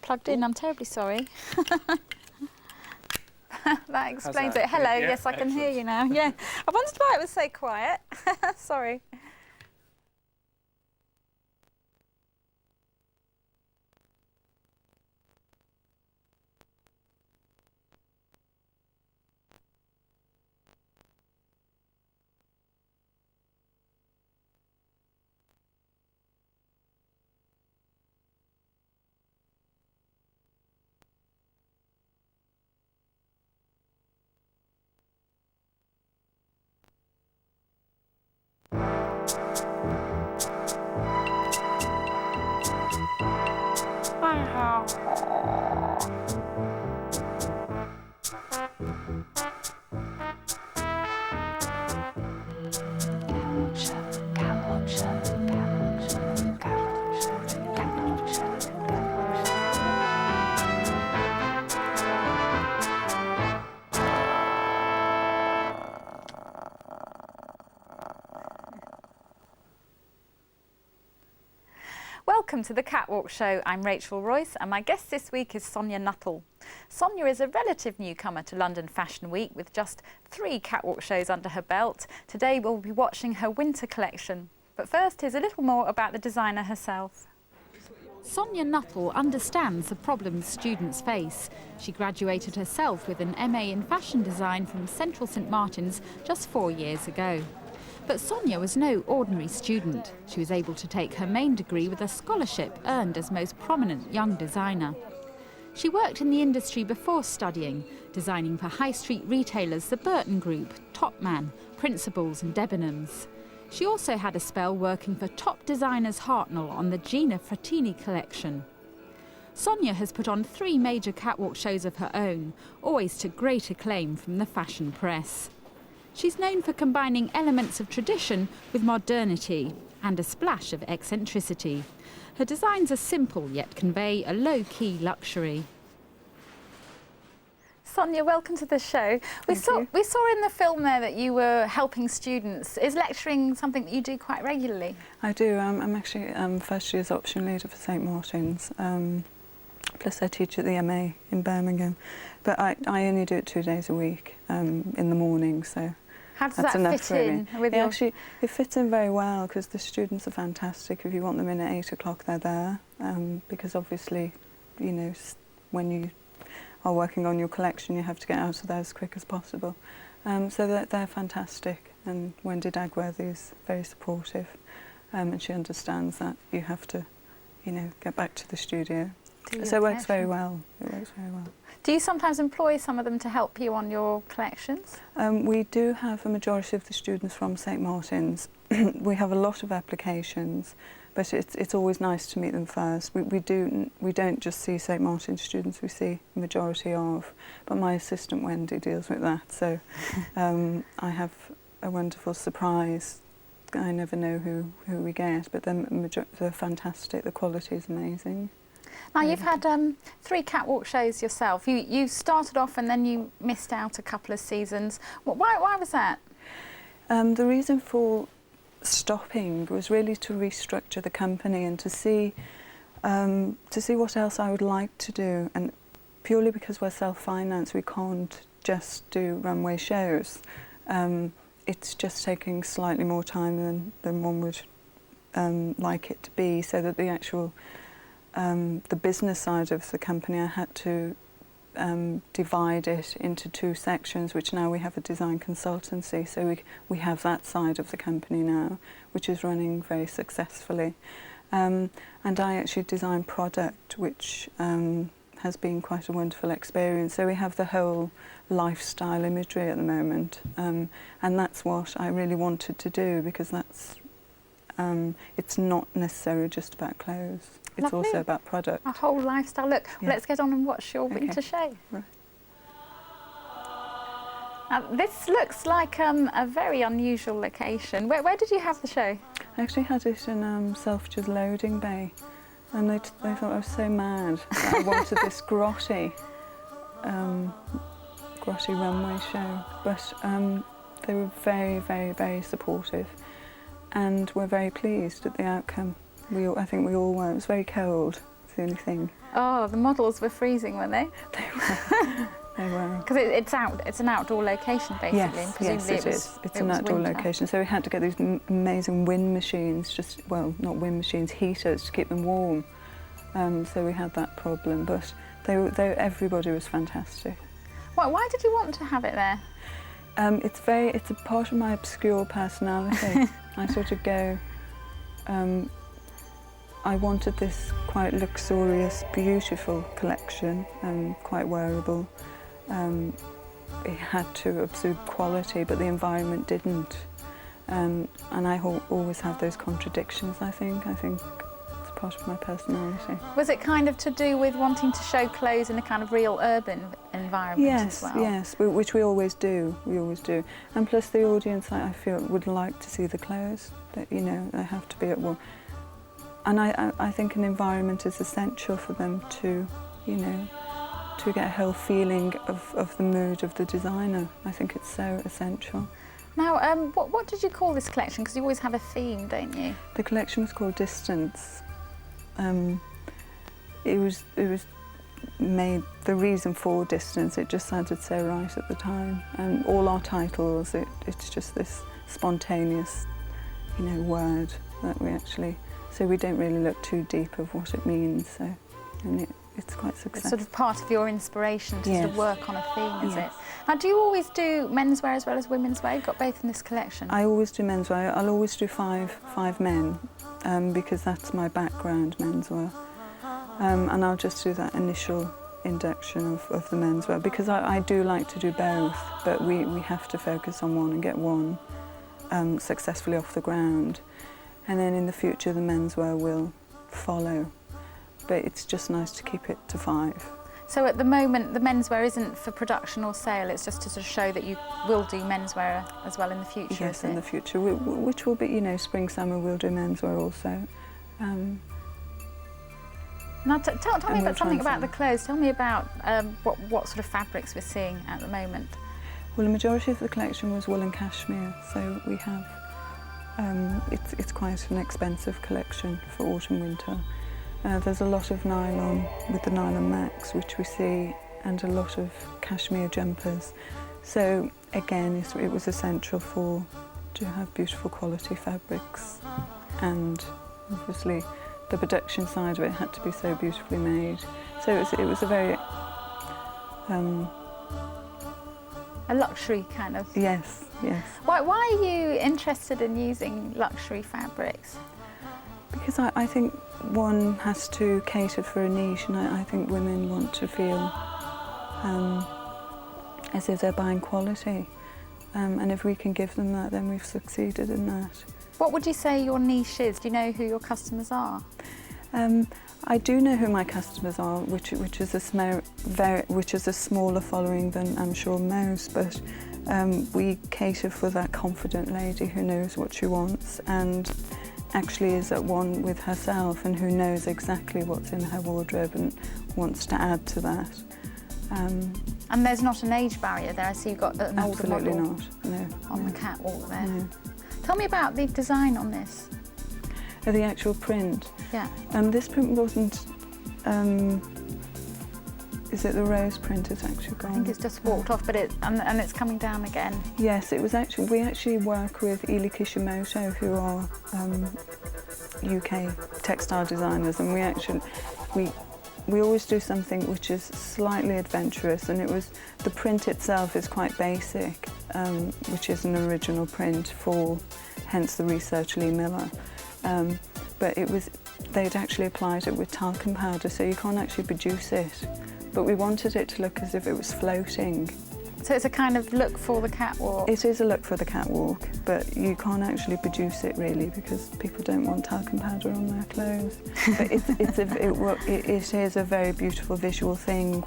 plugged in. I'm terribly sorry. That explains it. Hello, Yeah, yes, I can hear you now. Yeah, I wondered why it was so quiet. Sorry. Catwalk Show, Catwalk Show, Catwalk Show, Catwalk Show, Catwalk Show. Welcome to the Catwalk Show. I'm Rachel Royce and my guest this week is Sonja Nuttall. Sonja is a relative newcomer to London Fashion Week with just 3 catwalk shows under her belt. Today we'll be watching her winter collection. But first, here's a little more about the designer herself. Sonja Nuttall understands the problems students face. She graduated herself with an MA in fashion design from Central St Martin's just 4 years ago. But Sonja was no ordinary student. She was able to take her main degree with a scholarship earned as most prominent young designer. She worked in the industry before studying, designing for high street retailers the Burton Group, Topman, Principles and Debenhams. She also had a spell working for top designers Hartnell on the Gina Frattini collection. Sonja has put on 3 major catwalk shows of her own, always to great acclaim from the fashion press. She's known for combining elements of tradition with modernity and a splash of eccentricity. Her designs are simple yet convey a low-key luxury. Sonja, welcome to the show. We saw in the film there that you were helping students. Is lecturing something that you do quite regularly? I do. I'm actually first year's option leader for St Martin's. Plus I teach at the MA in Birmingham. But I only do it 2 days a week in the morning, so how does that's that enough fit in with your... Actually, it fits in very well because the students are fantastic. If you want them in at 8 o'clock, they're there. Because obviously, you know, when you are working on your collection, you have to get out of there as quick as possible. So they're fantastic. And Wendy Dagworthy is very supportive. And she understands that you have to, you know, get back to the studio. So it works very well. It works very well. Do you sometimes employ some of them to help you on your collections? We do have a majority of the students from St Martin's. We have a lot of applications, but it's always nice to meet them first. We don't just see St Martin's students, we see a majority of. But my assistant Wendy deals with that, so I have a wonderful surprise. I never know who we get, but they're fantastic. The quality is amazing. Now, you've had 3 catwalk shows yourself. You started off and then you missed out a couple of seasons. Why was that? The reason for stopping was really to restructure the company and to see what else I would like to do. And purely because we're self-financed, we can't just do runway shows. It's just taking slightly more time than one would like it to be, so that the actual the business side of the company, I had to divide it into 2 sections, which now we have a design consultancy. So we have that side of the company now, which is running very successfully. And I actually design product, which has been quite a wonderful experience. So we have the whole lifestyle imagery at the moment. And that's what I really wanted to do, because that's it's not necessarily just about clothes. It's Lovely. Also about product. A whole lifestyle look. Yeah. Let's get on and watch your winter show. Right. Now, this looks like a very unusual location. Where did you have the show? I actually had it in Selfridge's loading bay, and they thought I was so mad that I wanted this grotty runway show. But they were very, very, very supportive, and we're very pleased at the outcome. I think we all were. It was very cold, it's the only thing. Oh, the models were freezing, weren't they? They were. Because it's an outdoor location, basically. Yes, and presumably yes, it is. It's an outdoor location, so we had to get these amazing wind machines, not wind machines, heaters to keep them warm. So we had that problem, but everybody was fantastic. Why did you want to have it there? It's a part of my obscure personality. I sort of go. I wanted this quite luxurious, beautiful collection, quite wearable. It had to exude quality, but the environment didn't. And I always have those contradictions, I think. I think it's part of my personality. Was it kind of to do with wanting to show clothes in a kind of real urban environment as well? Yes, which we always do. We always do. And plus the audience, I feel, would like to see the clothes. That, you know, they have to be at one. And I think an environment is essential for them to, you know, to get a whole feeling of the mood of the designer. I think it's so essential. Now, what did you call this collection? Because you always have a theme, don't you? The collection was called Distance. It was made, the reason for Distance, it just sounded so right at the time. And all our titles, it's just this spontaneous, you know, word that we actually, so we don't really look too deep of what it means. So, and it's quite successful. It's sort of part of your inspiration to sort of work on a theme, is Yes. it? Now, do you always do menswear as well as women's wear? You've got both in this collection. I always do menswear. I'll always do five men, because that's my background, menswear. And I'll just do that initial induction of the menswear, because I do like to do both, but we have to focus on one and get one successfully off the ground. And then in the future the menswear will follow. But it's just nice to keep it to 5. So at the moment, the menswear isn't for production or sale, it's just to sort of show that you will do menswear as well in the future, Yes, is it? in the future, which will be, you know, spring, summer, we'll do menswear also. Now, tell me about something about the something. clothes. Tell me about what sort of fabrics we're seeing at the moment. Well, the majority of the collection was wool and cashmere, so we have, it's quite an expensive collection for autumn, winter. There's a lot of nylon with the nylon max, which we see, and a lot of cashmere jumpers. So again, it was essential to have beautiful quality fabrics, and obviously the production side of it had to be so beautifully made. So it was a very A luxury kind of. yes. Why are you interested in using luxury fabrics? Because I think one has to cater for a niche, and I think women want to feel as if they're buying quality. And if we can give them that, then we've succeeded in that. What would you say your niche is? Do you know who your customers are? I do know who my customers are, which is a smaller following than I'm sure most, but we cater for that confident lady who knows what she wants and actually is at one with herself and who knows exactly what's in her wardrobe and wants to add to that. And there's not an age barrier there. I see you've got an older model Absolutely not, no. on the catwalk there. No. Tell me about the design on this. The actual print. Yeah. This print wasn't, is it the rose print? It's actually gone. I think it's just walked off, but and it's coming down again. Yes, it was actually, we actually work with Ili Kishimoto, who are UK textile designers, and we always do something which is slightly adventurous, and the print itself is quite basic, which is an original print for, hence the research Lee Miller. But they'd actually applied it with talcum powder, so you can't actually produce it. But we wanted it to look as if it was floating. So it's a kind of look for the catwalk. It is a look for the catwalk, but you can't actually produce it really because people don't want talcum powder on their clothes. But it is a very beautiful visual thing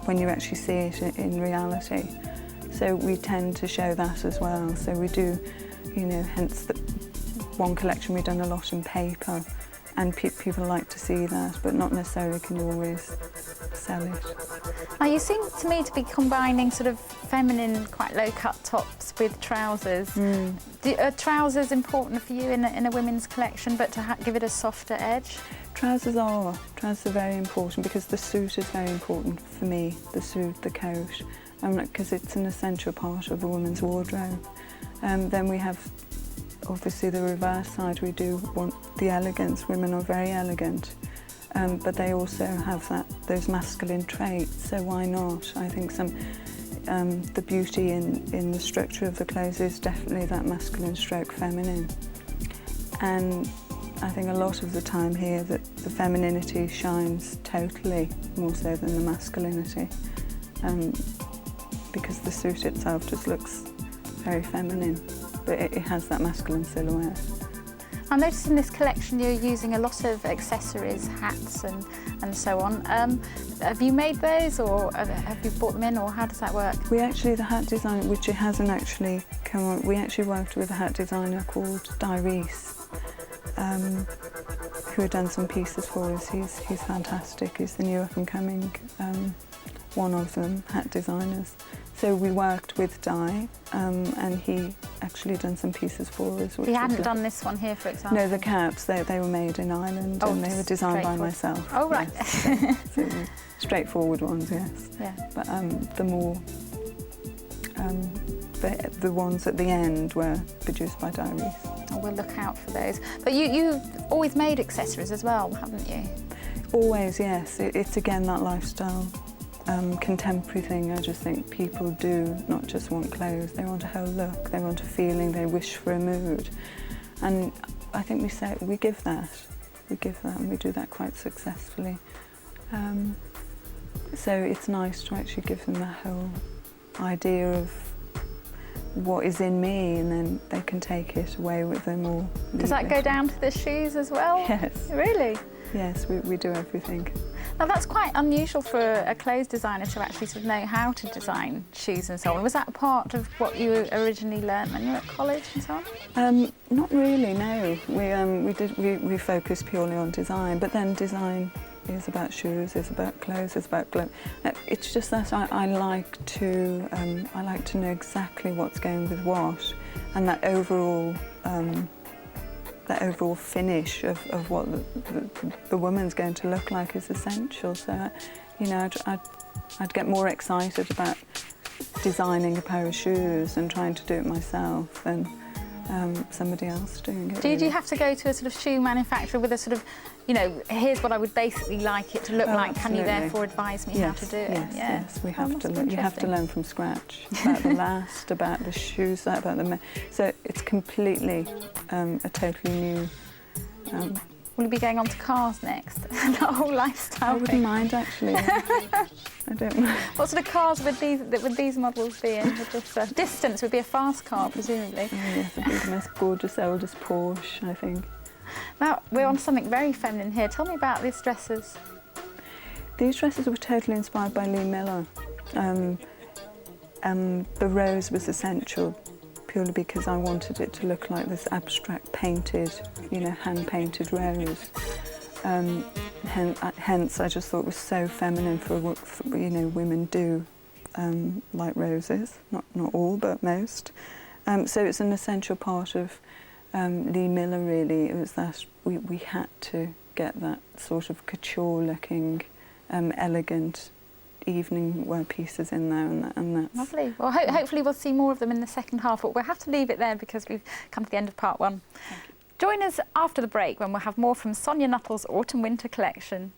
when you actually see it in reality. So we tend to show that as well. So we do, you know, hence the one collection we've done a lot in paper, and people like to see that, but not necessarily can you always sell it. Now you seem to me to be combining sort of feminine, quite low-cut tops with trousers. Are trousers important for you in a women's collection, but to give it a softer edge? Trousers are very important because the suit is very important for me, the suit, the coat, because it's an essential part of a woman's wardrobe. Then we have obviously the reverse side. We do want the elegance. Women are very elegant, but they also have those masculine traits, so why not? I think the beauty in the structure of the clothes is definitely that masculine stroke feminine. And I think a lot of the time here that the femininity shines totally more so than the masculinity, because the suit itself just looks very feminine, but it has that masculine silhouette. I noticed in this collection you're using a lot of accessories, hats and so on. Have you made those, or have you bought them in, or how does that work? We actually, the hat designer, which it hasn't actually come on, we actually worked with a hat designer called Reese, who had done some pieces for us. He's fantastic. He's the new up-and-coming one of them hat designers. So we worked with Di, and he actually done some pieces for us. He hadn't done this one here, for example? No, the caps, they were made in Ireland, and they were designed by myself. Oh, right. Yes. So straightforward ones, yes. Yeah. But the more, the ones at the end were produced by Di Reese. Oh, we'll look out for those. But you've always made accessories as well, haven't you? Always, yes. It's again that lifestyle. Contemporary thing. I just think people do not just want clothes, they want a whole look, they want a feeling, they wish for a mood. And I think we give that, and we do that quite successfully. So it's nice to actually give them that whole idea of what is in me, and then they can take it away with them or leave Does that go down to the shoes as well? Yes. Really? Yes, we do everything. Now that's quite unusual for a clothes designer to actually sort of know how to design shoes and so on. Was that part of what you originally learnt when you were at college and so on? Not really, no. We focused purely on design, but then design is about shoes, is about clothes, is about gloves. It's just that I like to know exactly what's going with what, and that overall finish of what the woman's going to look like is essential. So, you know, I'd get more excited about designing a pair of shoes and trying to do it myself than somebody else doing it. Do you have to go to a sort of shoe manufacturer with a sort of, you know, here's what I would basically like it to look like, absolutely. Can you therefore advise me how to do it? Yes, we have to learn. You have to learn from scratch about the last, about the shoes, about the... So it's completely a totally new... Will you be going on to cars next? The whole lifestyle I wouldn't mind, actually. I don't mind. What sort of cars would these models be in? With this, distance would be a fast car, presumably. Oh, yes, I think the most gorgeous oldest Porsche, I think. Now, we're on something very feminine here. Tell me about these dresses. These dresses were totally inspired by Lee Miller. The rose was essential purely because I wanted it to look like this abstract painted, you know, hand-painted rose. Hence, I just thought it was so feminine for you know, women do like roses, not all, but most. So it's an essential part of Lee Miller, really. It was that we had to get that sort of couture-looking, elegant evening wear pieces in there, and that's... Lovely. Well, hopefully we'll see more of them in the second half, but we'll have to leave it there because we've come to the end of part one. Thank you. Join us after the break when we'll have more from Sonja Nuttall's autumn-winter collection.